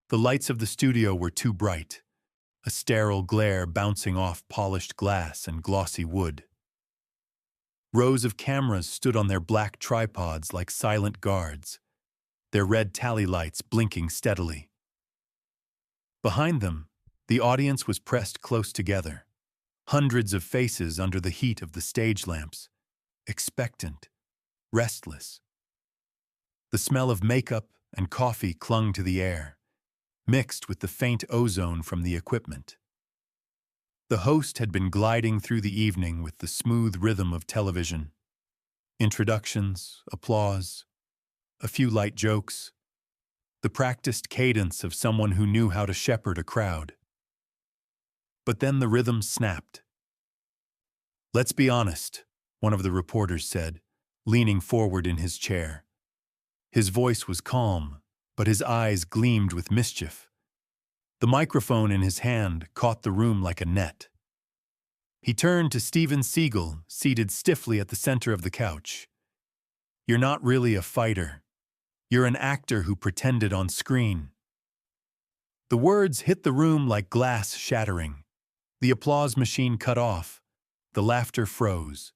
The lights of the studio were too bright, a sterile glare bouncing off polished glass and glossy wood. Rows of cameras stood on their black tripods like silent guards, their red tally lights blinking steadily. Behind them, the audience was pressed close together, hundreds of faces under the heat of the stage lamps, expectant, restless. The smell of makeup and coffee clung to the air, mixed with the faint ozone from the equipment. The host had been gliding through the evening with the smooth rhythm of television. Introductions, applause, a few light jokes, the practiced cadence of someone who knew how to shepherd a crowd. But then the rhythm snapped. "Let's be honest," one of the reporters said, leaning forward in his chair. His voice was calm, but his eyes gleamed with mischief. The microphone in his hand caught the room like a net. He turned to Seagal, seated stiffly at the center of the couch. "You're not really a fighter. You're an actor who pretended on screen." The words hit the room like glass shattering. The applause machine cut off. The laughter froze.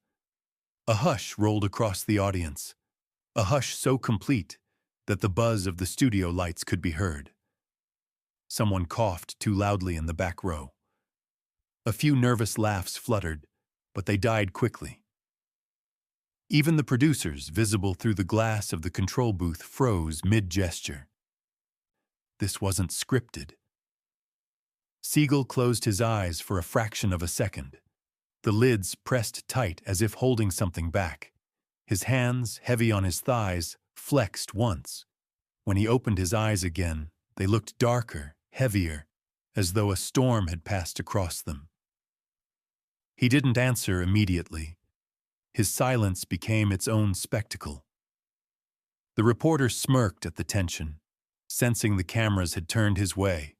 A hush rolled across the audience, a hush so complete that the buzz of the studio lights could be heard. Someone coughed too loudly in the back row. A few nervous laughs fluttered, but they died quickly. Even the producers, visible through the glass of the control booth, froze mid-gesture. This wasn't scripted. Seagal closed his eyes for a fraction of a second. The lids pressed tight as if holding something back. His hands, heavy on his thighs, flexed once. When he opened his eyes again, they looked darker, heavier, as though a storm had passed across them. He didn't answer immediately. His silence became its own spectacle. The reporter smirked at the tension, sensing the cameras had turned his way.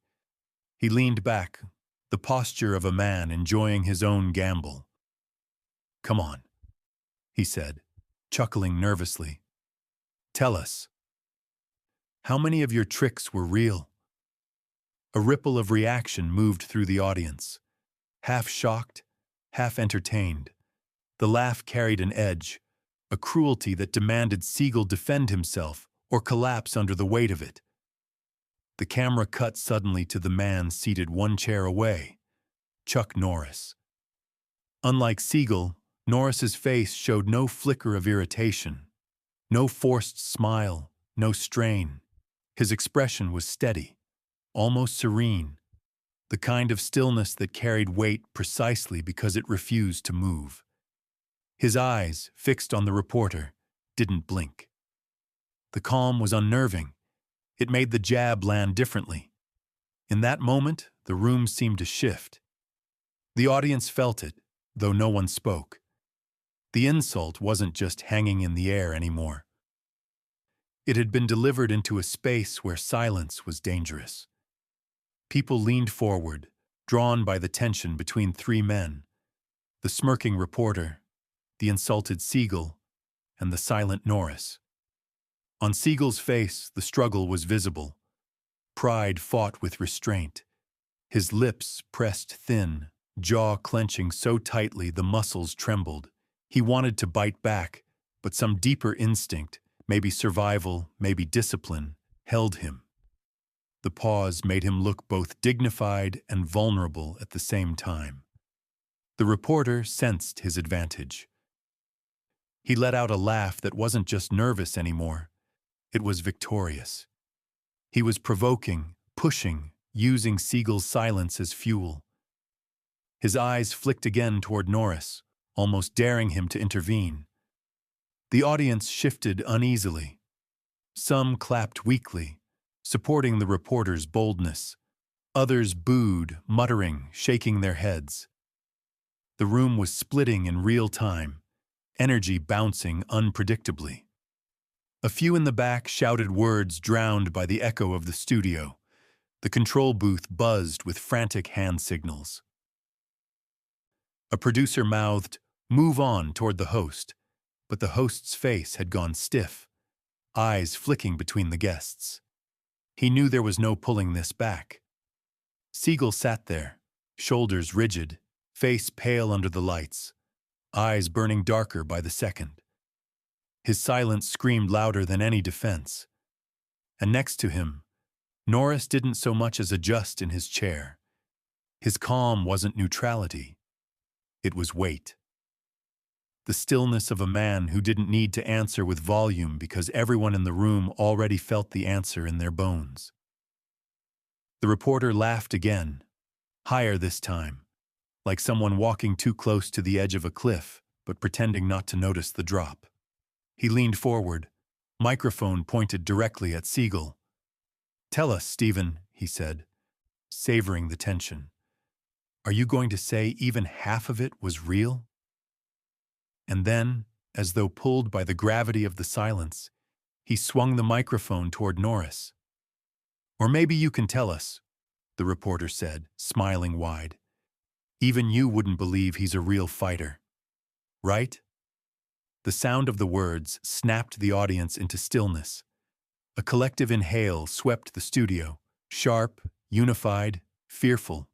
He leaned back, the posture of a man enjoying his own gamble. "Come on," he said, chuckling nervously. "Tell us. How many of your tricks were real?" A ripple of reaction moved through the audience, half shocked, half entertained. The laugh carried an edge, a cruelty that demanded Seagal defend himself or collapse under the weight of it. The camera cut suddenly to the man seated one chair away, Chuck Norris. Unlike Seagal, Norris's face showed no flicker of irritation, no forced smile, no strain. His expression was steady, almost serene, the kind of stillness that carried weight precisely because it refused to move. His eyes, fixed on the reporter, didn't blink. The calm was unnerving. It made the jab land differently. In that moment, the room seemed to shift. The audience felt it, though no one spoke. The insult wasn't just hanging in the air anymore. It had been delivered into a space where silence was dangerous. People leaned forward, drawn by the tension between three men: the smirking reporter, the insulted Seagal, and the silent Norris. On Seagal's face, the struggle was visible. Pride fought with restraint. His lips pressed thin, jaw clenching so tightly the muscles trembled. He wanted to bite back, but some deeper instinct, maybe survival, maybe discipline, held him. The pause made him look both dignified and vulnerable at the same time. The reporter sensed his advantage. He let out a laugh that wasn't just nervous anymore. It was victorious. He was provoking, pushing, using Seagal's silence as fuel. His eyes flicked again toward Norris, almost daring him to intervene. The audience shifted uneasily. Some clapped weakly, supporting the reporter's boldness. Others booed, muttering, shaking their heads. The room was splitting in real time, energy bouncing unpredictably. A few in the back shouted words drowned by the echo of the studio. The control booth buzzed with frantic hand signals. A producer mouthed, "Move on," toward the host, but the host's face had gone stiff, eyes flicking between the guests. He knew there was no pulling this back. Seagal sat there, shoulders rigid, face pale under the lights, eyes burning darker by the second. His silence screamed louder than any defense. And next to him, Norris didn't so much as adjust in his chair. His calm wasn't neutrality. It was weight. The stillness of a man who didn't need to answer with volume because everyone in the room already felt the answer in their bones. The reporter laughed again, higher this time, like someone walking too close to the edge of a cliff but pretending not to notice the drop. He leaned forward, microphone pointed directly at Seagal. "Tell us, Stephen," he said, savoring the tension. "Are you going to say even half of it was real?" And then, as though pulled by the gravity of the silence, he swung the microphone toward Norris. "Or maybe you can tell us," the reporter said, smiling wide. "Even you wouldn't believe he's a real fighter. Right?" The sound of the words snapped the audience into stillness. A collective inhale swept the studio, sharp, unified, fearful.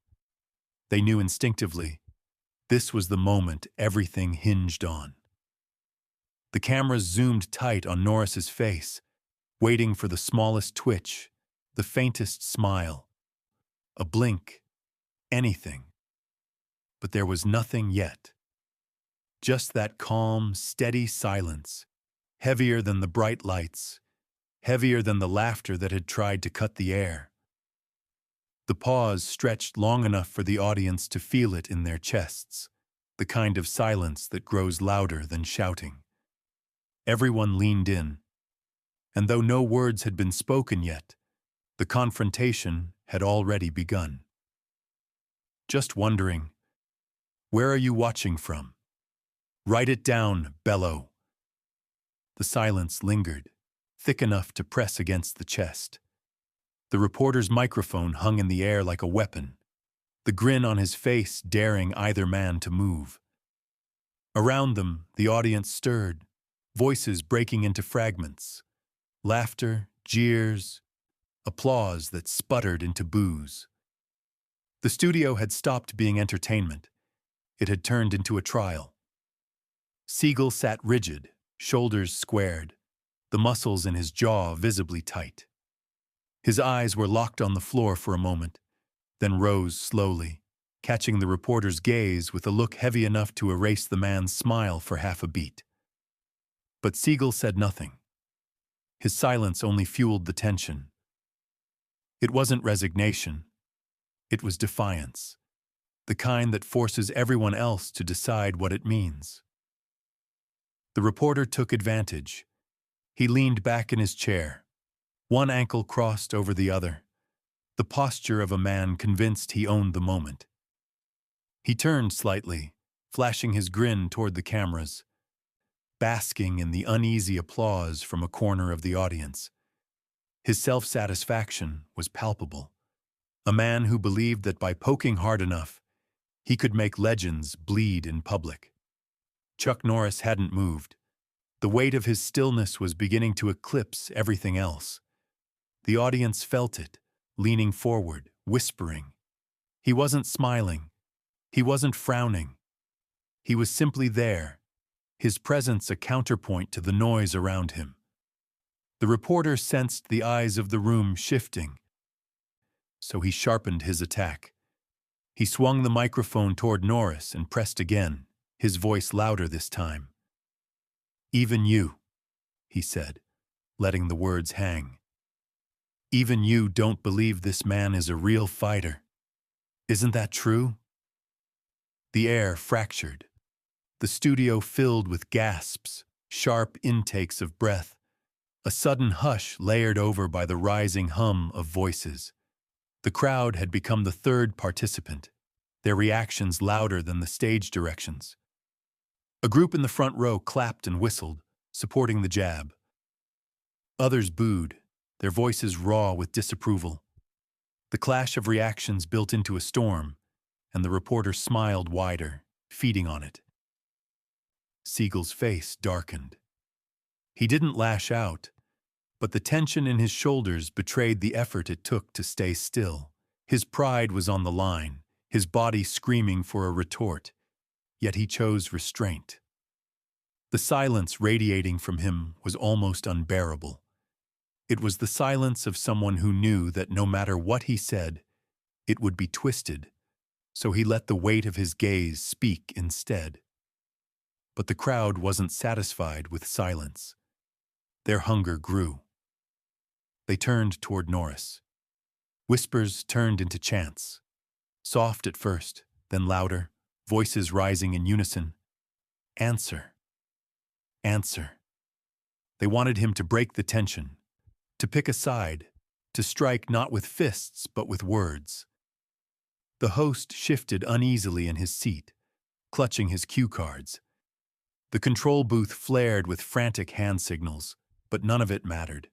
They knew instinctively. This was the moment everything hinged on. The cameras zoomed tight on Norris's face, waiting for the smallest twitch, the faintest smile, a blink, anything. But there was nothing yet. Just that calm, steady silence, heavier than the bright lights, heavier than the laughter that had tried to cut the air. The pause stretched long enough for the audience to feel it in their chests, the kind of silence that grows louder than shouting. Everyone leaned in, and though no words had been spoken yet, the confrontation had already begun. "Just wondering, where are you watching from? Write it down, bellow." The silence lingered, thick enough to press against the chest. The reporter's microphone hung in the air like a weapon, the grin on his face daring either man to move. Around them, the audience stirred, voices breaking into fragments. Laughter, jeers, applause that sputtered into boos. The studio had stopped being entertainment. It had turned into a trial. Seagal sat rigid, shoulders squared, the muscles in his jaw visibly tight. His eyes were locked on the floor for a moment, then rose slowly, catching the reporter's gaze with a look heavy enough to erase the man's smile for half a beat. But Seagal said nothing. His silence only fueled the tension. It wasn't resignation. It was defiance, the kind that forces everyone else to decide what it means. The reporter took advantage. He leaned back in his chair, one ankle crossed over the other, the posture of a man convinced he owned the moment. He turned slightly, flashing his grin toward the cameras, basking in the uneasy applause from a corner of the audience. His self-satisfaction was palpable. A man who believed that by poking hard enough, he could make legends bleed in public. Chuck Norris hadn't moved. The weight of his stillness was beginning to eclipse everything else. The audience felt it, leaning forward, whispering. He wasn't smiling. He wasn't frowning. He was simply there, his presence a counterpoint to the noise around him. The reporter sensed the eyes of the room shifting, so he sharpened his attack. He swung the microphone toward Norris and pressed again, his voice louder this time. "Even you," he said, letting the words hang. "Even you don't believe this man is a real fighter. Isn't that true?" The air fractured. The studio filled with gasps, sharp intakes of breath, a sudden hush layered over by the rising hum of voices. The crowd had become the third participant, their reactions louder than the stage directions. A group in the front row clapped and whistled, supporting the jab. Others booed, their voices raw with disapproval. The clash of reactions built into a storm, and the reporter smiled wider, feeding on it. Seagal's face darkened. He didn't lash out. But the tension in his shoulders betrayed the effort it took to stay still. His pride was on the line, his body screaming for a retort, yet he chose restraint. The silence radiating from him was almost unbearable. It was the silence of someone who knew that no matter what he said, it would be twisted, so he let the weight of his gaze speak instead. But the crowd wasn't satisfied with silence. Their hunger grew. They turned toward Norris. Whispers turned into chants. Soft at first, then louder, voices rising in unison. Answer. Answer. They wanted him to break the tension, to pick a side, to strike not with fists but with words. The host shifted uneasily in his seat, clutching his cue cards. The control booth flared with frantic hand signals, but none of it mattered.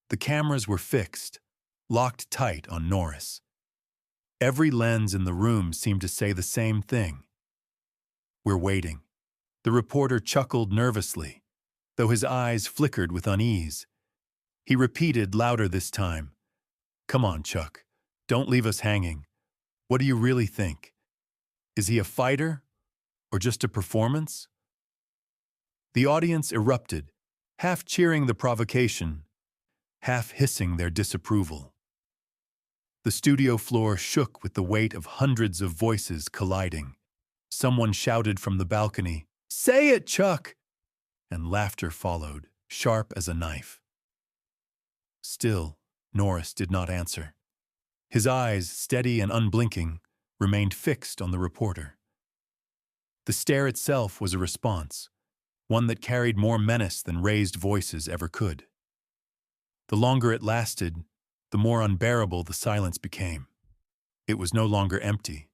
The cameras were fixed, locked tight on Norris. Every lens in the room seemed to say the same thing. We're waiting. The reporter chuckled nervously, though his eyes flickered with unease. He repeated louder this time. Come on, Chuck. Don't leave us hanging. What do you really think? Is he a fighter or just a performance? The audience erupted, half cheering the provocation, half hissing their disapproval. The studio floor shook with the weight of hundreds of voices colliding. Someone shouted from the balcony, "Say it, Chuck!" And laughter followed, sharp as a knife. Still, Norris did not answer. His eyes, steady and unblinking, remained fixed on the reporter. The stare itself was a response, one that carried more menace than raised voices ever could. The longer it lasted, the more unbearable the silence became. It was no longer empty.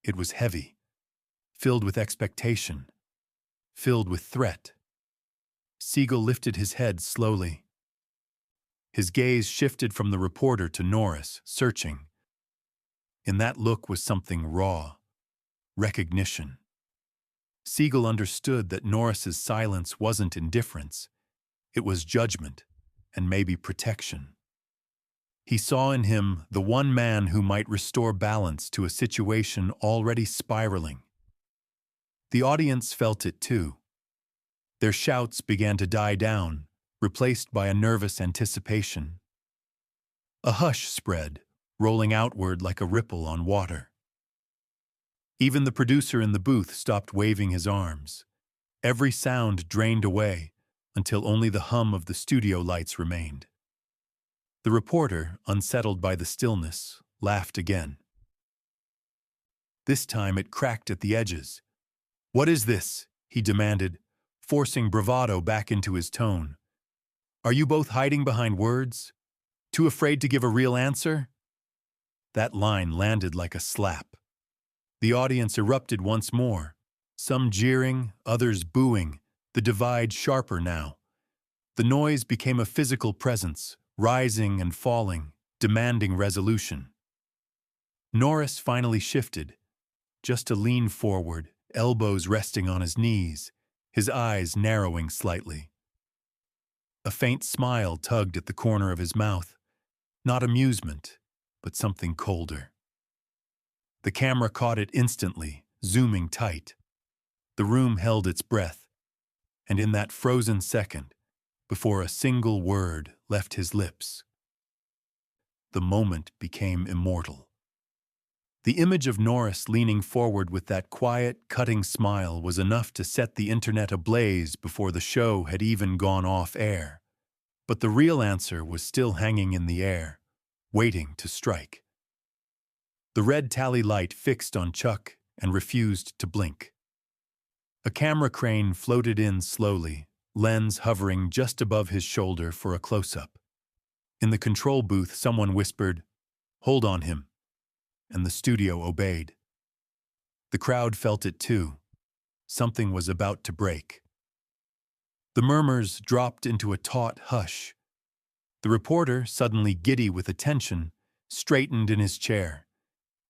It was heavy, filled with expectation, filled with threat. Seagal lifted his head slowly. His gaze shifted from the reporter to Norris, searching. In that look was something raw, recognition. Seagal understood that Norris's silence wasn't indifference. It was judgment, and maybe protection. He saw in him the one man who might restore balance to a situation already spiraling. The audience felt it too. Their shouts began to die down, replaced by a nervous anticipation. A hush spread, rolling outward like a ripple on water. Even the producer in the booth stopped waving his arms. Every sound drained away until only the hum of the studio lights remained. The reporter, unsettled by the stillness, laughed again. This time it cracked at the edges. "What is this?" he demanded, forcing bravado back into his tone. "Are you both hiding behind words? Too afraid to give a real answer?" That line landed like a slap. The audience erupted once more, some jeering, others booing, the divide sharper now. The noise became a physical presence, rising and falling, demanding resolution. Norris finally shifted, just to lean forward, elbows resting on his knees, his eyes narrowing slightly. A faint smile tugged at the corner of his mouth, not amusement, but something colder. The camera caught it instantly, zooming tight. The room held its breath, and in that frozen second, before a single word left his lips, the moment became immortal. The image of Norris leaning forward with that quiet, cutting smile was enough to set the internet ablaze before the show had even gone off air. But the real answer was still hanging in the air, waiting to strike. The red tally light fixed on Chuck and refused to blink. A camera crane floated in slowly, lens hovering just above his shoulder for a close-up. In the control booth, someone whispered, "Hold on him," and the studio obeyed. The crowd felt it too. Something was about to break. The murmurs dropped into a taut hush. The reporter, suddenly giddy with attention, straightened in his chair.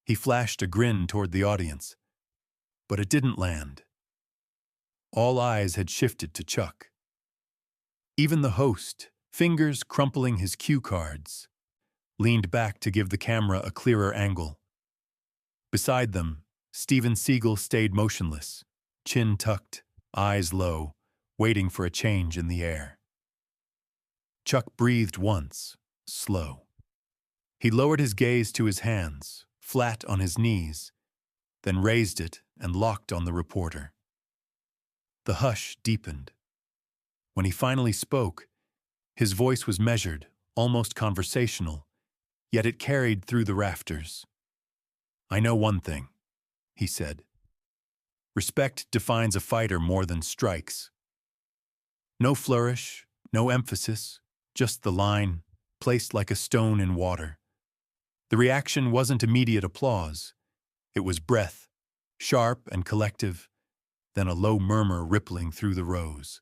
He flashed a grin toward the audience, but it didn't land. All eyes had shifted to Chuck. Even the host, fingers crumpling his cue cards, leaned back to give the camera a clearer angle. Beside them, Steven Seagal stayed motionless, chin tucked, eyes low, waiting for a change in the air. Chuck breathed once, slow. He lowered his gaze to his hands, flat on his knees, then raised it and locked on the reporter. The hush deepened. When he finally spoke, his voice was measured, almost conversational, yet it carried through the rafters. "I know one thing," he said. "Respect defines a fighter more than strikes." No flourish, no emphasis, just the line, placed like a stone in water. The reaction wasn't immediate applause. It was breath, sharp and collective, then a low murmur rippling through the rows.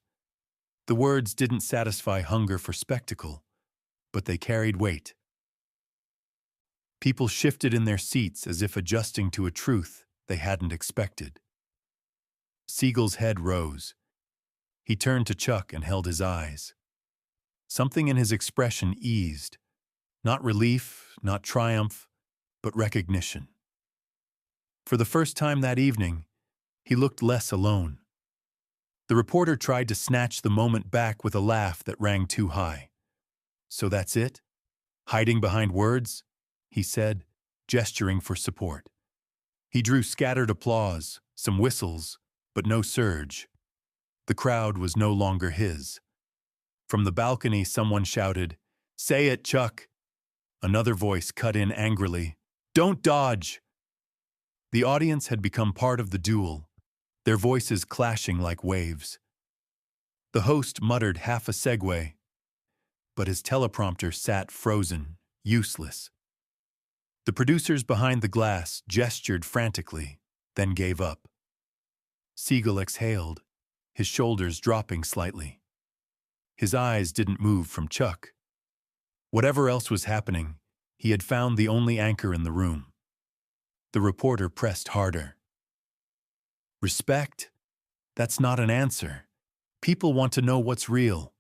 The words didn't satisfy hunger for spectacle, but they carried weight. People shifted in their seats as if adjusting to a truth they hadn't expected. Seagal's head rose. He turned to Chuck and held his eyes. Something in his expression eased. Not relief, not triumph, but recognition. For the first time that evening, he looked less alone. The reporter tried to snatch the moment back with a laugh that rang too high. "So that's it? Hiding behind words?" he said, gesturing for support. He drew scattered applause, some whistles, but no surge. The crowd was no longer his. From the balcony, someone shouted, "Say it, Chuck!" Another voice cut in angrily, "Don't dodge!" The audience had become part of the duel, their voices clashing like waves. The host muttered half a segue, but his teleprompter sat frozen, useless. The producers behind the glass gestured frantically, then gave up. Seagal exhaled, his shoulders dropping slightly. His eyes didn't move from Chuck. Whatever else was happening, he had found the only anchor in the room. The reporter pressed harder. "Respect? That's not an answer. People want to know what's real."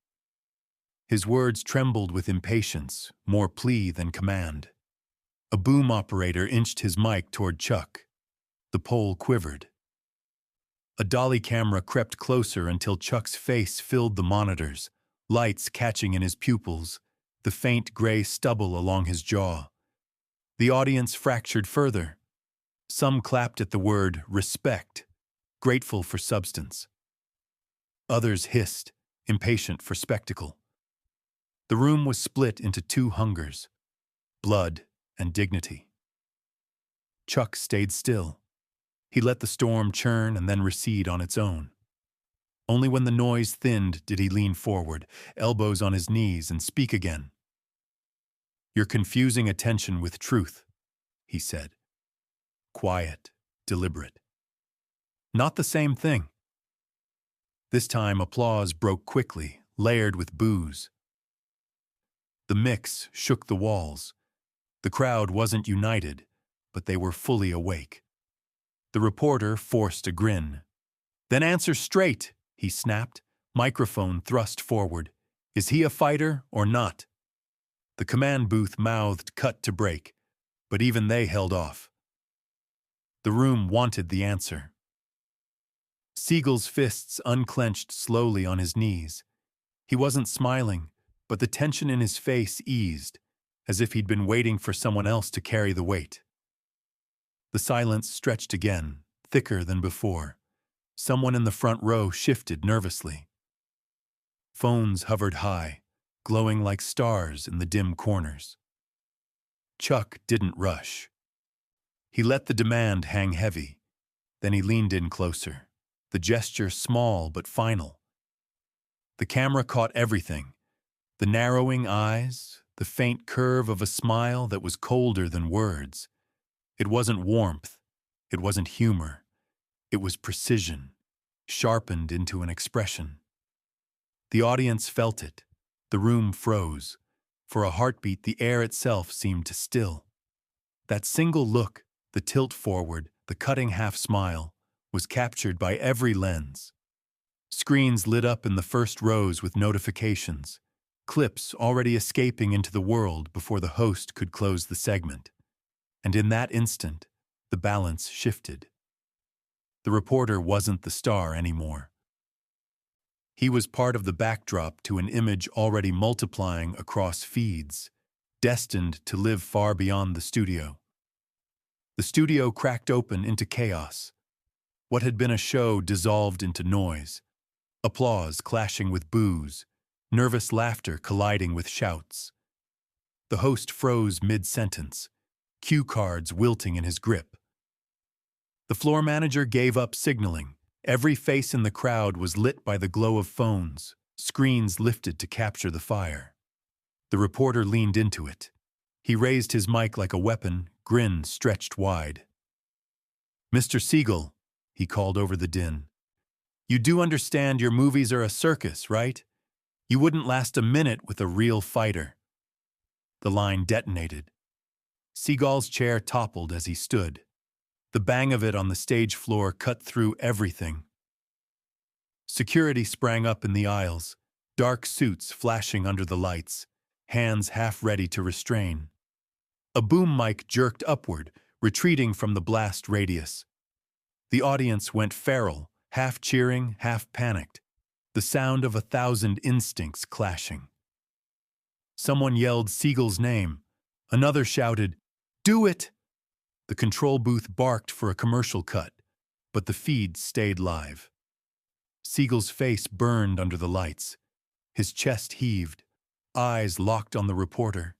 His words trembled with impatience, more plea than command. A boom operator inched his mic toward Chuck. The pole quivered. A dolly camera crept closer until Chuck's face filled the monitors, lights catching in his pupils, the faint gray stubble along his jaw. The audience fractured further. Some clapped at the word respect, grateful for substance. Others hissed, impatient for spectacle. The room was split into two hungers, blood and dignity. Chuck stayed still. He let the storm churn and then recede on its own. Only when the noise thinned did he lean forward, elbows on his knees, and speak again. "You're confusing attention with truth," he said. Quiet, deliberate. Not the same thing. This time applause broke quickly, layered with boos. The mix shook the walls. The crowd wasn't united, but they were fully awake. The reporter forced a grin. "Then answer straight," he snapped, microphone thrust forward. "Is he a fighter or not?" The command booth mouthed cut to break, but even they held off. The room wanted the answer. Seagal's fists unclenched slowly on his knees. He wasn't smiling, but the tension in his face eased, as if he'd been waiting for someone else to carry the weight. The silence stretched again, thicker than before. Someone in the front row shifted nervously. Phones hovered high, glowing like stars in the dim corners. Chuck didn't rush. He let the demand hang heavy. Then he leaned in closer, the gesture small but final. The camera caught everything, the narrowing eyes, the faint curve of a smile that was colder than words. It wasn't warmth, it wasn't humor. It was precision, sharpened into an expression. The audience felt it. The room froze. For a heartbeat, the air itself seemed to still. That single look, the tilt forward, the cutting half smile, was captured by every lens. Screens lit up in the first rows with notifications. clips already escaping into the world before the host could close the segment. And in that instant, the balance shifted. The reporter wasn't the star anymore. He was part of the backdrop to an image already multiplying across feeds, destined to live far beyond the studio. The studio cracked open into chaos. What had been a show dissolved into noise, applause clashing with boos, nervous laughter colliding with shouts. The host froze mid-sentence, cue cards wilting in his grip. The floor manager gave up signaling. Every face in the crowd was lit by the glow of phones, screens lifted to capture the fire. The reporter leaned into it. He raised his mic like a weapon, grin stretched wide. "Mr. Seagal," he called over the din. "You do understand your movies are a circus, right? You wouldn't last a minute with a real fighter." The line detonated. Seagal's chair toppled as he stood. The bang of it on the stage floor cut through everything. Security sprang up in the aisles, dark suits flashing under the lights, hands half ready to restrain. A boom mic jerked upward, retreating from the blast radius. The audience went feral, half cheering, half panicked, the sound of 1,000 instincts clashing. Someone yelled Seagal's name. Another shouted, "Do it!" The control booth barked for a commercial cut, but the feed stayed live. Seagal's face burned under the lights. His chest heaved, eyes locked on the reporter.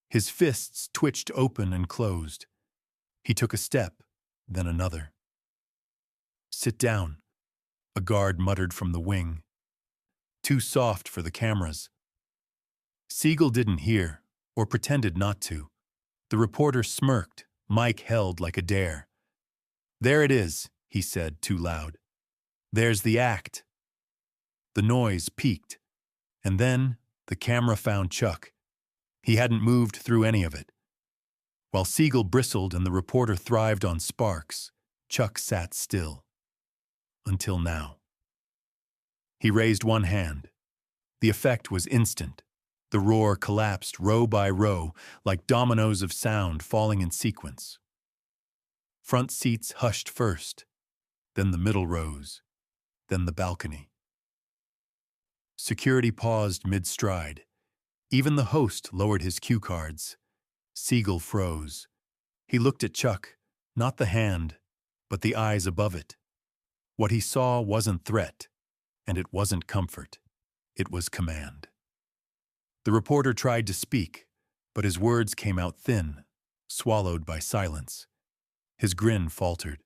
His fists twitched open and closed. He took a step, then another. "Sit down," a guard muttered from the wing. "Too soft for the cameras." Seagal didn't hear, or pretended not to. The reporter smirked, mic held like a dare. "There it is," he said, too loud. "There's the act." The noise peaked, and then the camera found Chuck. He hadn't moved through any of it. While Seagal bristled and the reporter thrived on sparks, Chuck sat still. Until now. He raised one hand. The effect was instant. The roar collapsed row by row, like dominoes of sound falling in sequence. Front seats hushed first, then the middle rows, then the balcony. Security paused mid-stride. Even the host lowered his cue cards. Seagal froze. He looked at Chuck, not the hand, but the eyes above it. What he saw wasn't threat, and it wasn't comfort. It was command. The reporter tried to speak, but his words came out thin, swallowed by silence. His grin faltered.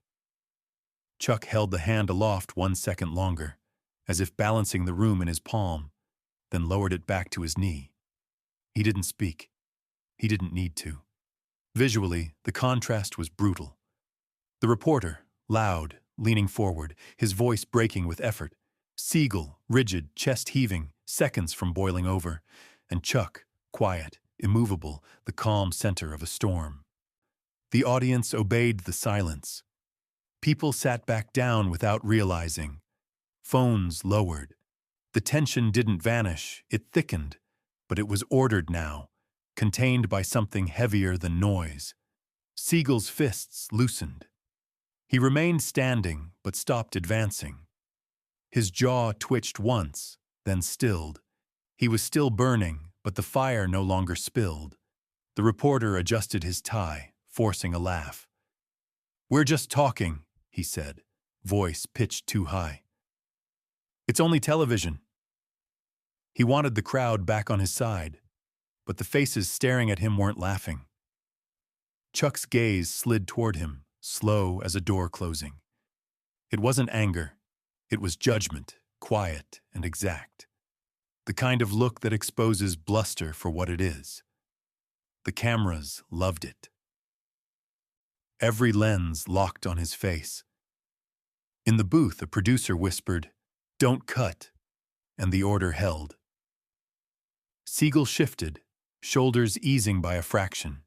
Chuck held the hand aloft 1 second longer, as if balancing the room in his palm, then lowered it back to his knee. He didn't speak. He didn't need to. Visually, the contrast was brutal. The reporter, loud, leaning forward, his voice breaking with effort. Seagal, rigid, chest heaving, seconds from boiling over. And Chuck, quiet, immovable, the calm center of a storm. The audience obeyed the silence. People sat back down without realizing. Phones lowered. The tension didn't vanish, it thickened, but it was ordered now, contained by something heavier than noise. Seagal's fists loosened. He remained standing, but stopped advancing. His jaw twitched once, then stilled. He was still burning, but the fire no longer spilled. The reporter adjusted his tie, forcing a laugh. "We're just talking," he said, voice pitched too high. "It's only television." He wanted the crowd back on his side, but the faces staring at him weren't laughing. Chuck's gaze slid toward him, slow as a door closing. It wasn't anger. It was judgment, quiet and exact. The kind of look that exposes bluster for what it is. The cameras loved it. Every lens locked on his face. In the booth, a producer whispered, "Don't cut," and the order held. Seagal shifted, shoulders easing by a fraction.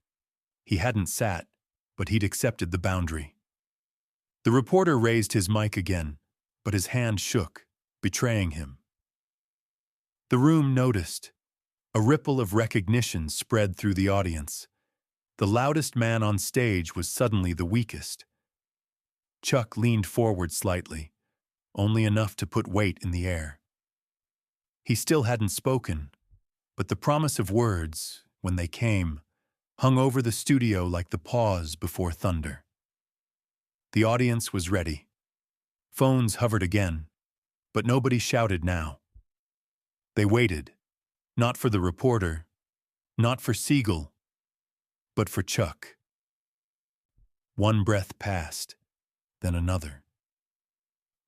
He hadn't sat, but he'd accepted the boundary. The reporter raised his mic again, but his hand shook, betraying him. The room noticed. A ripple of recognition spread through the audience. The loudest man on stage was suddenly the weakest. Chuck leaned forward slightly, only enough to put weight in the air. He still hadn't spoken, but the promise of words, when they came, hung over the studio like the pause before thunder. The audience was ready. Phones hovered again, but nobody shouted now. They waited, not for the reporter, not for Seagal, but for Chuck. One breath passed, then another.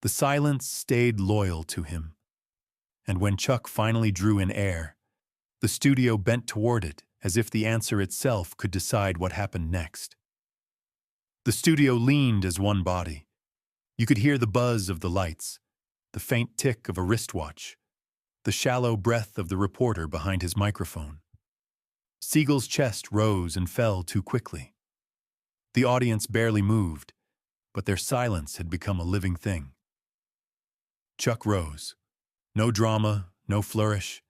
The silence stayed loyal to him, and when Chuck finally drew in air, the studio bent toward it as if the answer itself could decide what happened next. The studio leaned as one body. You could hear the buzz of the lights, the faint tick of a wristwatch, the shallow breath of the reporter behind his microphone. Seagal's chest rose and fell too quickly. The audience barely moved, but their silence had become a living thing. Chuck rose. No drama, no flourish.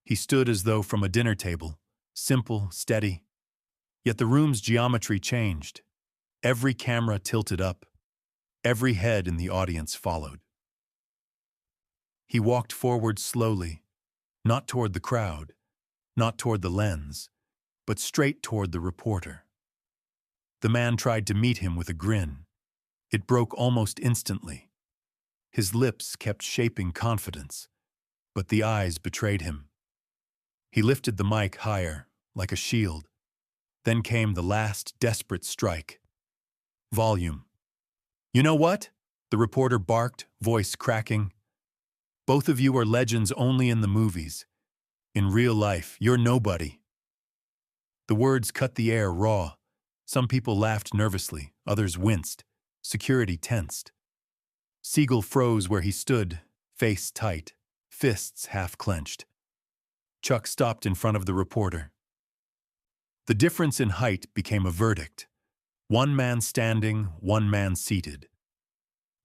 He stood as though from a dinner table, simple, steady. Yet the room's geometry changed. Every camera tilted up. Every head in the audience followed. He walked forward slowly, not toward the crowd, not toward the lens, but straight toward the reporter. The man tried to meet him with a grin. It broke almost instantly. His lips kept shaping confidence, but the eyes betrayed him. He lifted the mic higher, like a shield. Then came the last desperate strike. Volume. "You know what?" the reporter barked, voice cracking. "Both of you are legends only in the movies. In real life, you're nobody." The words cut the air raw. Some people laughed nervously, others winced. Security tensed. Seagal froze where he stood, face tight, fists half-clenched. Chuck stopped in front of the reporter. The difference in height became a verdict. One man standing, one man seated.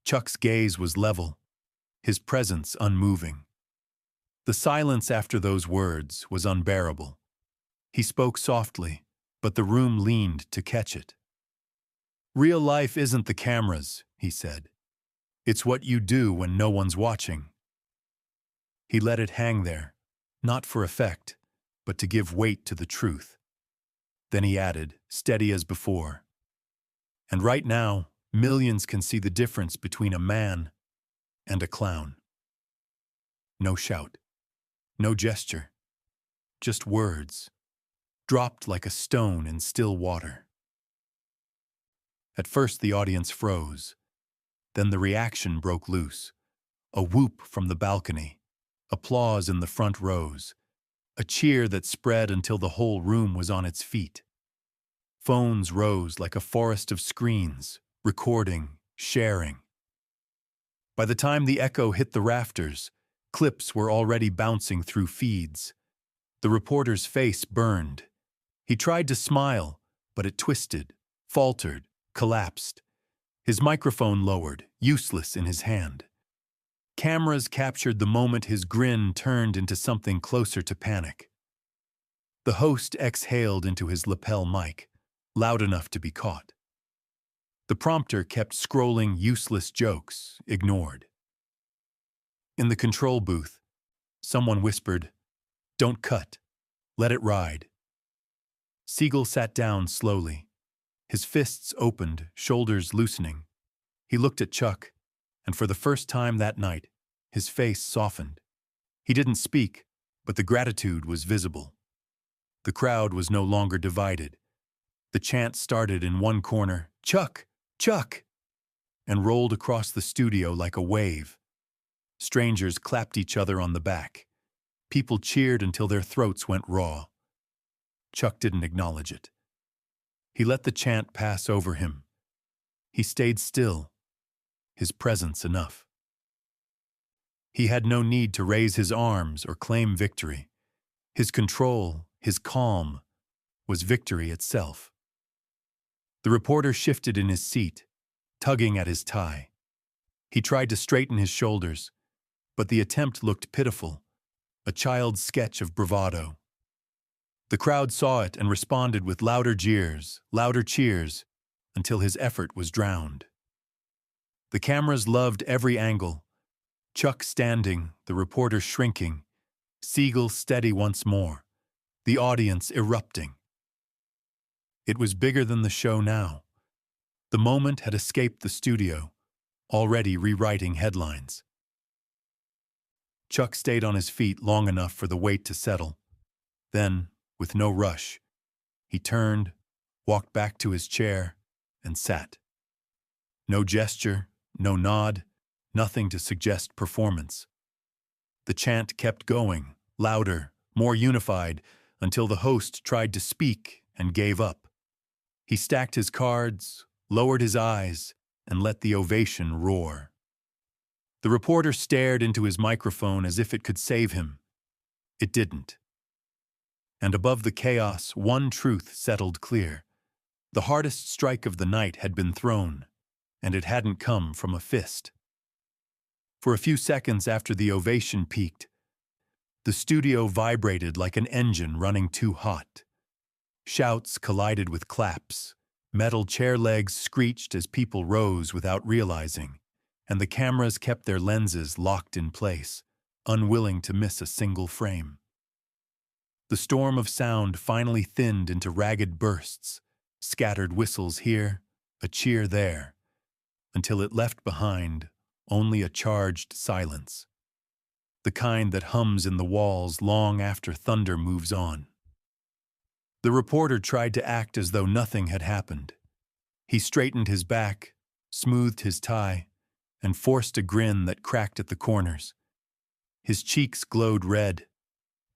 Chuck's gaze was level, his presence unmoving. The silence after those words was unbearable. He spoke softly, but the room leaned to catch it. "Real life isn't the cameras," he said. "It's what you do when no one's watching." He let it hang there, not for effect, but to give weight to the truth. Then he added, steady as before, "And right now, millions can see the difference between a man and a clown." No shout, no gesture, just words, dropped like a stone in still water. At first the audience froze. Then the reaction broke loose. A whoop from the balcony, applause in the front rows, a cheer that spread until the whole room was on its feet. Phones rose like a forest of screens, recording, sharing. By the time the echo hit the rafters, clips were already bouncing through feeds. The reporter's face burned. He tried to smile, but it twisted, faltered, collapsed. His microphone lowered, useless in his hand. Cameras captured the moment his grin turned into something closer to panic. The host exhaled into his lapel mic, loud enough to be caught. The prompter kept scrolling useless jokes, ignored. In the control booth, someone whispered, "Don't cut. Let it ride." Seagal sat down slowly. His fists opened, shoulders loosening. He looked at Chuck, and for the first time that night, his face softened. He didn't speak, but the gratitude was visible. The crowd was no longer divided. The chant started in one corner, "Chuck! Chuck!" and rolled across the studio like a wave. Strangers clapped each other on the back. People cheered until their throats went raw. Chuck didn't acknowledge it. He let the chant pass over him. He stayed still, his presence enough. He had no need to raise his arms or claim victory. His control, his calm, was victory itself. The reporter shifted in his seat, tugging at his tie. He tried to straighten his shoulders, but the attempt looked pitiful, a child's sketch of bravado. The crowd saw it and responded with louder jeers, louder cheers, until his effort was drowned. The cameras loved every angle. Chuck standing, the reporter shrinking, Seagal steady once more, the audience erupting. It was bigger than the show now. The moment had escaped the studio, already rewriting headlines. Chuck stayed on his feet long enough for the weight to settle. Then, with no rush, he turned, walked back to his chair, and sat. No gesture, no nod, nothing to suggest performance. The chant kept going, louder, more unified, until the host tried to speak and gave up. He stacked his cards, lowered his eyes, and let the ovation roar. The reporter stared into his microphone as if it could save him. It didn't. And above the chaos, one truth settled clear. The hardest strike of the night had been thrown, and it hadn't come from a fist. For a few seconds after the ovation peaked, the studio vibrated like an engine running too hot. Shouts collided with claps, metal chair legs screeched as people rose without realizing, and the cameras kept their lenses locked in place, unwilling to miss a single frame. The storm of sound finally thinned into ragged bursts, scattered whistles here, a cheer there, until it left behind only a charged silence, the kind that hums in the walls long after thunder moves on. The reporter tried to act as though nothing had happened. He straightened his back, smoothed his tie, and forced a grin that cracked at the corners. His cheeks glowed red,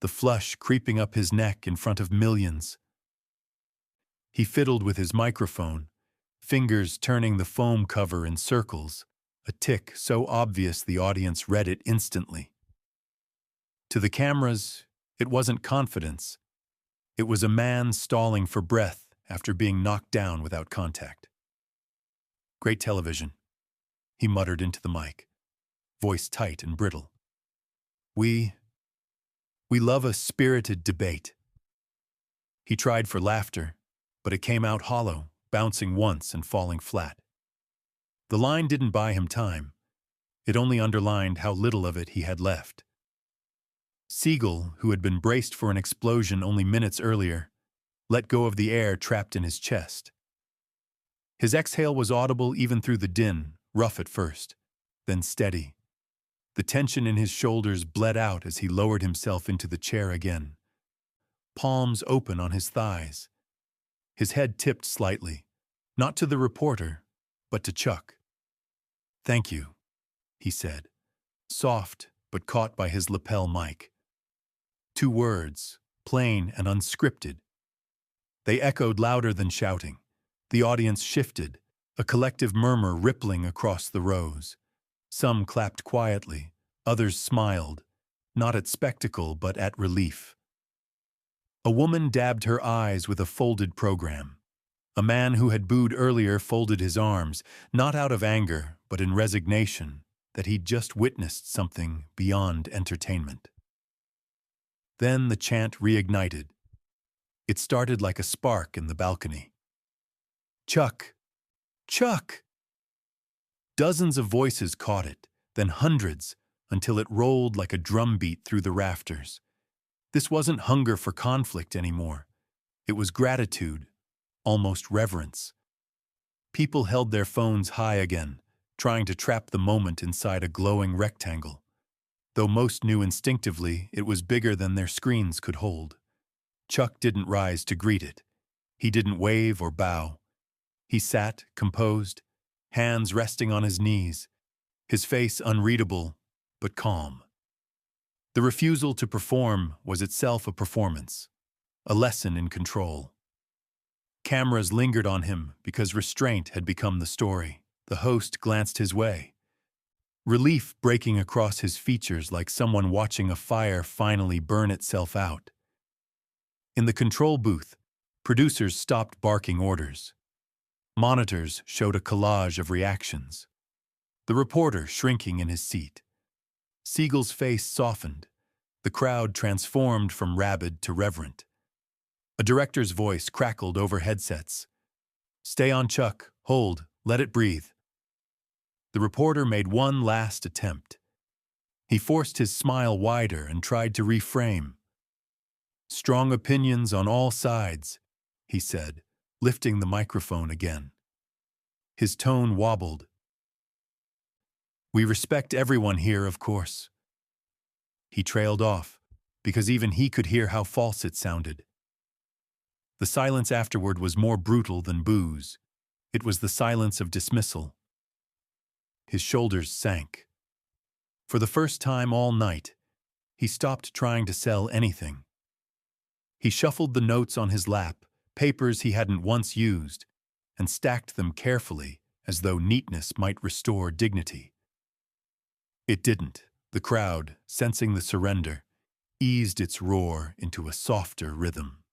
the flush creeping up his neck in front of millions. He fiddled with his microphone, fingers turning the foam cover in circles, a tick so obvious the audience read it instantly. To the cameras, it wasn't confidence. It was a man stalling for breath after being knocked down without contact. "Great television," he muttered into the mic, voice tight and brittle. We love a spirited debate." He tried for laughter, but it came out hollow, bouncing once and falling flat. The line didn't buy him time. It only underlined how little of it he had left. Seagal, who had been braced for an explosion only minutes earlier, let go of the air trapped in his chest. His exhale was audible even through the din, rough at first, then steady. The tension in his shoulders bled out as he lowered himself into the chair again. Palms open on his thighs. His head tipped slightly, not to the reporter, but to Chuck. "Thank you," he said, soft but caught by his lapel mic. 2 words, plain and unscripted. They echoed louder than shouting. The audience shifted, a collective murmur rippling across the rows. Some clapped quietly, others smiled, not at spectacle but at relief. A woman dabbed her eyes with a folded program. A man who had booed earlier folded his arms, not out of anger, but in resignation that he'd just witnessed something beyond entertainment. Then the chant reignited. It started like a spark in the balcony. "Chuck! Chuck!" Dozens of voices caught it, then hundreds, until it rolled like a drumbeat through the rafters. This wasn't hunger for conflict anymore. It was gratitude, almost reverence. People held their phones high again, trying to trap the moment inside a glowing rectangle. Though most knew instinctively it was bigger than their screens could hold. Chuck didn't rise to greet it. He didn't wave or bow. He sat, composed, hands resting on his knees, his face unreadable, but calm. The refusal to perform was itself a performance, a lesson in control. Cameras lingered on him because restraint had become the story. The host glanced his way, relief breaking across his features like someone watching a fire finally burn itself out. In the control booth, producers stopped barking orders. Monitors showed a collage of reactions. The reporter shrinking in his seat. Seagal's face softened, The crowd transformed from rabid to reverent. A director's voice crackled over headsets. "Stay on, Chuck. Hold. Let it breathe." The reporter made one last attempt. He forced his smile wider and tried to reframe. "Strong opinions on all sides," he said, lifting the microphone again. His tone wobbled. "We respect everyone here, of course." He trailed off, because even he could hear how false it sounded. The silence afterward was more brutal than booze. It was the silence of dismissal. His shoulders sank. For the first time all night, he stopped trying to sell anything. He shuffled the notes on his lap, papers he hadn't once used, and stacked them carefully, as though neatness might restore dignity. It didn't. The crowd, sensing the surrender, eased its roar into a softer rhythm.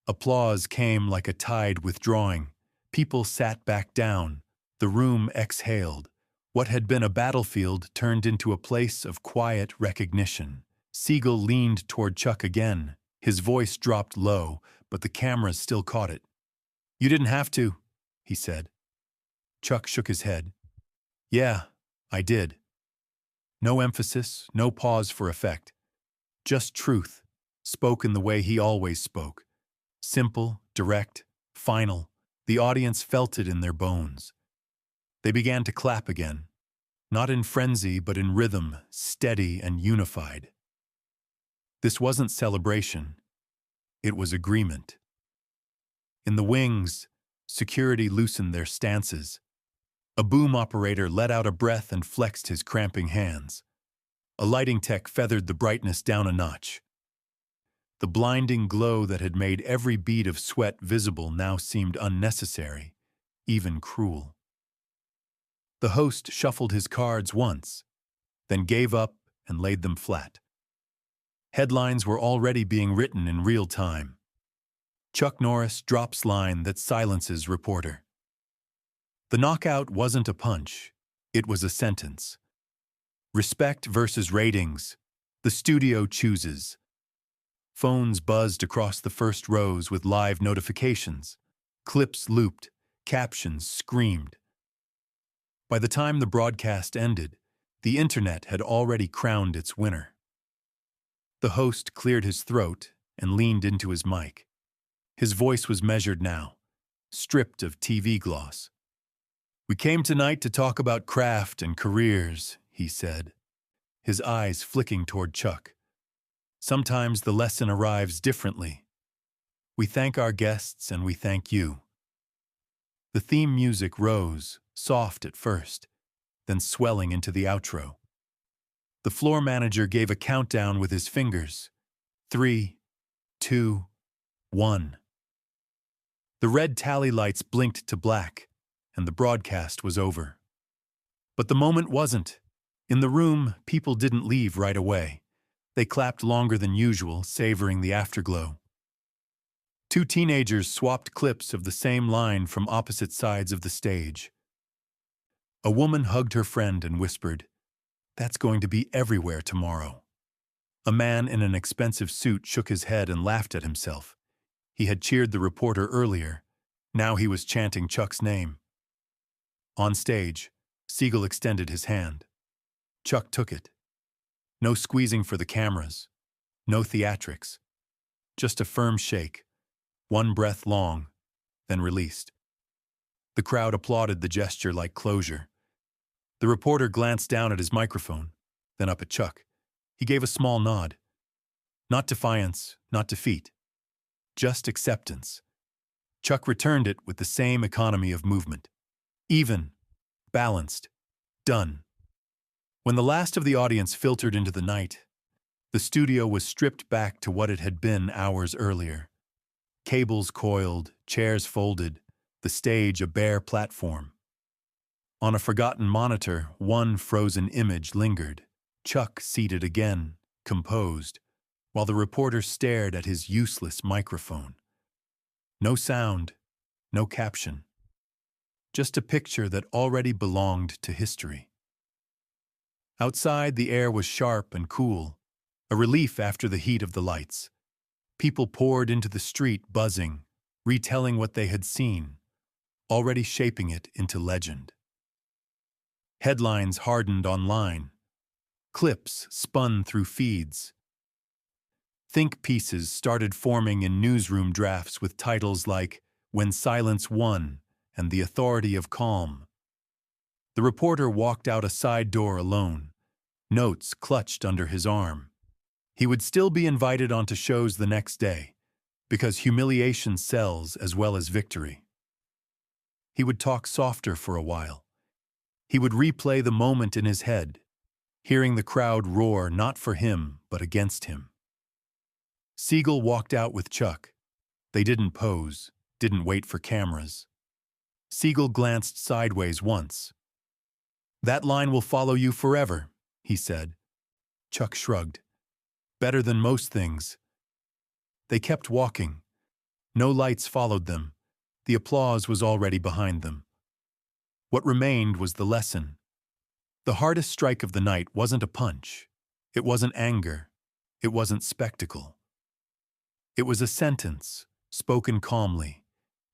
Applause came like a tide withdrawing. People sat back down. The room exhaled. What had been a battlefield turned into a place of quiet recognition. Seagal leaned toward Chuck again. His voice dropped low, but the cameras still caught it. "You didn't have to," he said. Chuck shook his head. "Yeah, I did." No emphasis, no pause for effect. Just truth, spoke in the way he always spoke. Simple, direct, final. The audience felt it in their bones. They began to clap again. Not in frenzy, but in rhythm, steady and unified. This wasn't celebration. It was agreement. In the wings, security loosened their stances. A boom operator let out a breath and flexed his cramping hands. A lighting tech feathered the brightness down a notch. The blinding glow that had made every bead of sweat visible now seemed unnecessary, even cruel. The host shuffled his cards once, then gave up and laid them flat. Headlines were already being written in real time. Chuck Norris drops line that silences reporter. The knockout wasn't a punch, it was a sentence. Respect versus ratings. The studio chooses. Phones buzzed across the first rows with live notifications. Clips looped, captions screamed. By the time the broadcast ended, the internet had already crowned its winner. The host cleared his throat and leaned into his mic. His voice was measured now, stripped of TV gloss. "We came tonight to talk about craft and careers," he said, his eyes flicking toward Chuck. "Sometimes the lesson arrives differently. We thank our guests and we thank you." The theme music rose, soft at first, then swelling into the outro. The floor manager gave a countdown with his fingers. 3, 2, 1. The red tally lights blinked to black, and the broadcast was over. But the moment wasn't. In the room, people didn't leave right away. They clapped longer than usual, savoring the afterglow. Two teenagers swapped clips of the same line from opposite sides of the stage. A woman hugged her friend and whispered, "That's going to be everywhere tomorrow." A man in an expensive suit shook his head and laughed at himself. He had cheered the reporter earlier. Now he was chanting Chuck's name. On stage, Seagal extended his hand. Chuck took it. No squeezing for the cameras. No theatrics. Just a firm shake, one breath long, then released. The crowd applauded the gesture like closure. The reporter glanced down at his microphone, then up at Chuck. He gave a small nod. Not defiance, not defeat. Just acceptance. Chuck returned it with the same economy of movement. Even, balanced, done. When the last of the audience filtered into the night, the studio was stripped back to what it had been hours earlier. Cables coiled, chairs folded, the stage a bare platform. On a forgotten monitor, one frozen image lingered. Chuck seated again, composed, while the reporter stared at his useless microphone. No sound, no caption. Just a picture that already belonged to history. Outside, the air was sharp and cool. A relief after the heat of the lights. People poured into the street buzzing, retelling what they had seen, already shaping it into legend. Headlines hardened online. Clips spun through feeds. Think pieces started forming in newsroom drafts with titles like "When Silence Won" and "The Authority of Calm." The reporter walked out a side door alone, notes clutched under his arm. He would still be invited onto shows the next day, because humiliation sells as well as victory. He would talk softer for a while. He would replay the moment in his head, hearing the crowd roar not for him, but against him. Seagal walked out with Chuck. They didn't pose, didn't wait for cameras. Seagal glanced sideways once. "That line will follow you forever," he said. Chuck shrugged. "Better than most things." They kept walking. No lights followed them. The applause was already behind them. What remained was the lesson. The hardest strike of the night wasn't a punch. It wasn't anger. It wasn't spectacle. It was a sentence, spoken calmly,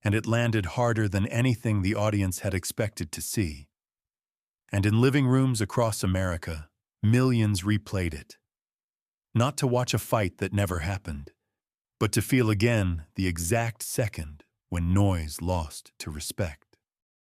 and it landed harder than anything the audience had expected to see. And in living rooms across America, millions replayed it. Not to watch a fight that never happened, but to feel again the exact second when noise lost to respect.